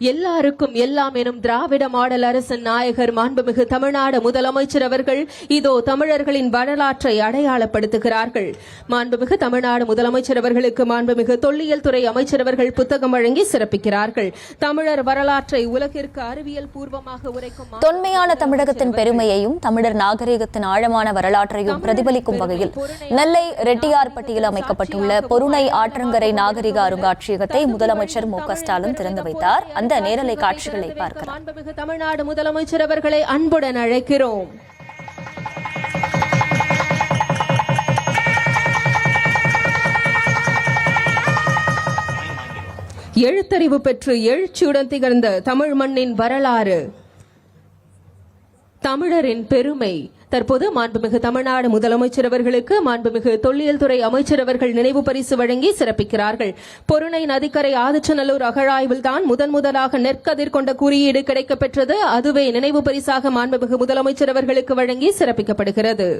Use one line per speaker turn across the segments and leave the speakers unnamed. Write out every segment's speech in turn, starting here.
எல்லாருக்கும் எல்லாம் எனும் திராவிட மாடல் அரசின் நாயகர் மாண்புமிகு தமிழ்நாடு முதலமைச்சர் அவர்கள் இதோ தமிழர்களின் வரலாற்றை அடையாளப்படுத்துகிறார்கள். மாண்புமிகு தமிழ்நாடு முதலமைச்சர் அவர்களுக்கு மாண்புமிகு தொல்லியல் துறை அமைச்சர் அவர்கள் புத்தகம் வழங்கி சிறப்பிக்கிறார்கள். தமிழர் வரலாற்றை உலகிற்கு அறிவியல் பூர்வமாக உரைக்கும்
தொன்மையான தமிழகத்தின் பெருமையையும் தமிழர் நாகரிகத்தின் ஆழமான வரலாற்றையும் பிரதிபலிக்கும் வகையில் நெல்லை ரெட்டியார்பட்டியில் அமைக்கப்பட்டுள்ள பொருணை ஆற்றங்கரை நாகரிக அருங்காட்சியகத்தை முதலமைச்சர் மு க ஸ்டாலின் திறந்து வைத்தார். அந்த நேரலை காட்சிகளை பார்க்கலாம்.
மாண்புமிகு தமிழ்நாடு முதலமைச்சர் அவர்களை அன்புடன் அழைக்கிறோம். எழுத்தறிவு பெற்று எழுச்சியுடன் திகழ்ந்த தமிழ் மண்ணின் வரலாறு, தமிழரின் பெருமை தற்போது மாண்புமிகு தமிழ்நாடு முதலமைச்சர் அவர்களுக்கு மாண்புமிகு தொல்லியல் துறை அமைச்சர் அவர்கள் நினைவு பரிசு வழங்கி சிறப்பிக்கிறார்கள். பொருணை நதிக்கரை ஆதிச்சநல்லூர் அகழாய்வில் தான் முதலாக நெற்கதிர் கொண்ட குறியீடு கிடைக்கப்பெற்றது. அதுவே நினைவு பரிசாக மாண்புமிகு முதலமைச்சர் அவர்களுக்கு வழங்கி சிறப்பிக்கப்படுகிறது.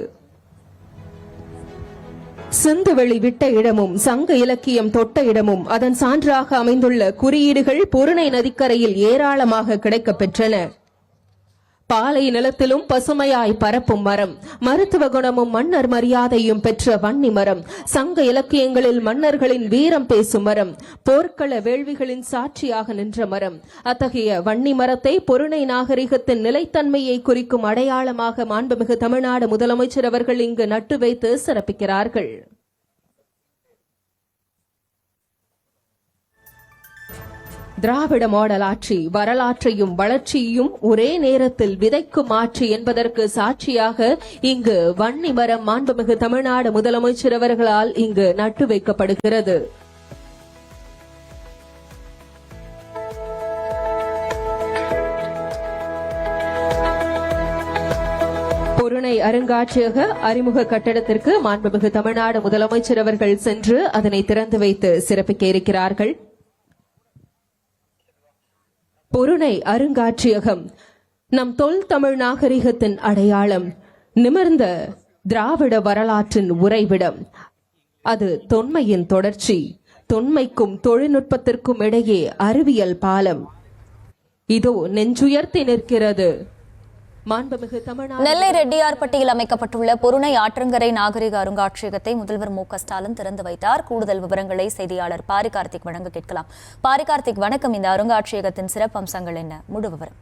சிந்துவெளி விட்ட இடமும் சங்க இலக்கியம் தொட்ட இடமும் அதன் சான்றாக அமைந்துள்ள குறியீடுகள் பொருணை நதிக்கரையில் ஏராளமாக கிடைக்கப்பெற்றன. பாலை நிலத்திலும் பசுமையாய் பரப்பும் மரம், மருத்துவ குணமும் மன்னர் மரியாதையும் பெற்ற வன்னி மரம், சங்க இலக்கியங்களில் மன்னர்களின் வீரம் பேசும் மரம், போர்க்கள வேள்விகளின் சாட்சியாக நின்ற மரம். அத்தகைய வன்னி மரத்தை பொருணை நாகரிகத்தின் நிலைத்தன்மையை குறிக்கும் அடையாளமாக மாண்புமிகு தமிழ்நாடு முதலமைச்சர் அவர்கள் இங்கு நட்டு வைத்து சிறப்பிக்கிறார்கள். திராவிட மாடல் ஆட்சி வரலாற்றையும் வளர்ச்சியையும் ஒரே நேரத்தில் விதைக்கும் ஆட்சி என்பதற்கு சாட்சியாக இங்கு வன்னி மரம் மாண்புமிகு தமிழ்நாடு முதலமைச்சர் அவர்களால் இங்கு நட்டு வைக்கப்படுகிறது. பொருணை அருங்காட்சியக அறிமுக கட்டடத்திற்கு மாண்புமிகு தமிழ்நாடு முதலமைச்சர் அவர்கள் சென்று அதனை திறந்து வைத்து சிறப்பிக்க இருக்கிறார்கள். பொருணை அருங்காட்சியகம் நம் தொல் தமிழ் நாகரிகத்தின் அடையாளம், நிமிர்ந்த திராவிட வரலாற்றின் உறைவிடம். அது தொன்மையின் தொடர்ச்சி, தொன்மைக்கும் தொழில்நுட்பத்திற்கும் இடையே அறிவியல் பாலம். இதோ நெஞ்சுயர்த்தி நிற்கிறது
நெல்லை ரெட்டியார்பட்டியில் அமைக்கப்பட்டுள்ள பொருணை ஆற்றங்கரை நாகரிக அருங்காட்சியகத்தை முதல்வர் மு க ஸ்டாலின் திறந்து வைத்தார். கூடுதல் விவரங்களை செய்தியாளர் பாரி கார்த்திக் வழங்க கேட்கலாம். பாரி கார்த்திக், வணக்கம். இந்த அருங்காட்சியகத்தின் சிறப்பம்சங்கள் என்ன? முழு விவரம்.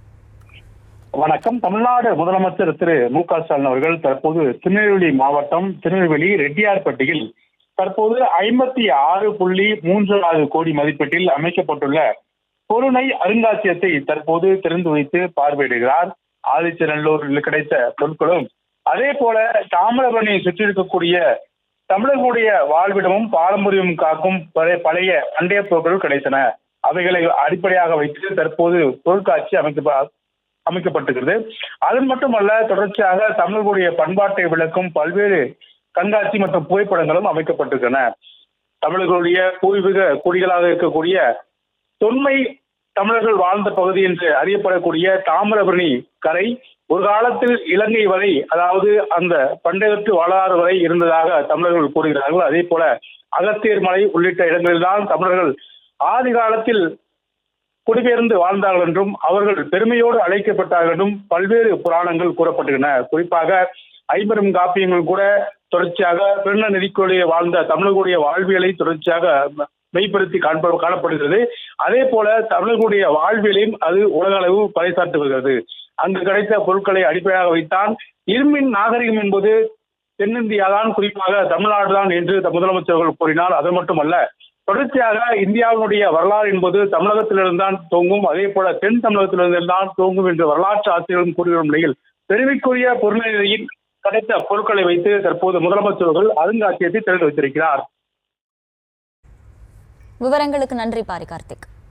வணக்கம். தமிழ்நாடு முதலமைச்சர் திரு மு க ஸ்டாலின் அவர்கள் தற்போது திருநெல்வேலி மாவட்டம் திருநெல்வேலி ரெட்டியார்பட்டியில் தற்போது 56.36 கோடி மதிப்பீட்டில் அமைக்கப்பட்டுள்ள பொருணை அருங்காட்சியகத்தை தற்போது திறந்து வைத்து பார்வையிடுகிறார். ஆதிச்சநல்லூரில் கிடைத்த பொருட்களும் அதே போல தாமிரபரணியை சுற்றி இருக்கக்கூடிய தமிழர்களுடைய வாழ்விடமும் பாரம்பரியம் காக்கும் பழைய பண்டைய பொருட்கள் கிடைத்தன. அவைகளை அடிப்படையாக வைத்து தற்போது பொருட்காட்சி அமைக்கப்பட்டிருக்கிறது. அது மட்டுமல்ல, தொடர்ச்சியாக தமிழர்களுடைய பண்பாட்டை விளக்கும் பல்வேறு கண்காட்சி மற்றும் புகைப்படங்களும் அமைக்கப்பட்டிருக்கின்றன. தமிழர்களுடைய பூர்வீக குடிகளாக இருக்கக்கூடிய தொன்மை தமிழர்கள் வாழ்ந்த பகுதி என்று அறியப்படக்கூடிய தாமிரபரணி கரை ஒரு காலத்தில் இலங்கை வரை, அதாவது அந்த பண்டையத்து வரலாறு வரை இருந்ததாக தமிழர்கள் கூறுகிறார்கள். அதே போல அகத்தியர் மலை உள்ளிட்ட இடங்களில்தான் தமிழர்கள் ஆதி காலத்தில் குடிபெயர்ந்து வாழ்ந்தார்கள் என்றும் அவர்கள் பெருமையோடு அழைக்கப்பட்டார்கள் என்றும் பல்வேறு புராணங்கள் கூறப்பட்டுள்ளன. குறிப்பாக 50 காப்பியங்கள் கூட தொடர்ச்சியாக பெருண நெறிக்கொழிய வாழ்ந்த தமிழர்களுடைய வாழ்வியலை தொடர்ச்சியாக மெய்ப்படுத்தி காணப்படுகிறது. அதே போல தமிழர்களுடைய வாழ்வியலையும் அது உலக அளவு பறைசாற்றி வருகிறது. அங்கு கிடைத்த பொருட்களை அடிப்படையாக வைத்தான் இரும்பின் நாகரிகம் என்பது தென்னிந்தியாதான், குறிப்பாக தமிழ்நாடுதான் என்று முதலமைச்சர்கள் கூறினார். அது மட்டுமல்ல, தொடர்ச்சியாக இந்தியாவினுடைய வரலாறு என்பது தமிழகத்திலிருந்தான் தோங்கும், அதே போல தென் தமிழகத்திலிருந்தான் தோங்கும் என்று வரலாற்று ஆசிரியர்களும் கூறிவரும் நிலையில் பெருமைக்குரிய பொருளின் கிடைத்த பொருட்களை வைத்து தற்போது முதலமைச்சர்கள் அருங்காட்சியகத்தை திறந்து வைத்திருக்கிறார்.
விவரங்களுக்கு நன்றி பாரி கார்த்திக்.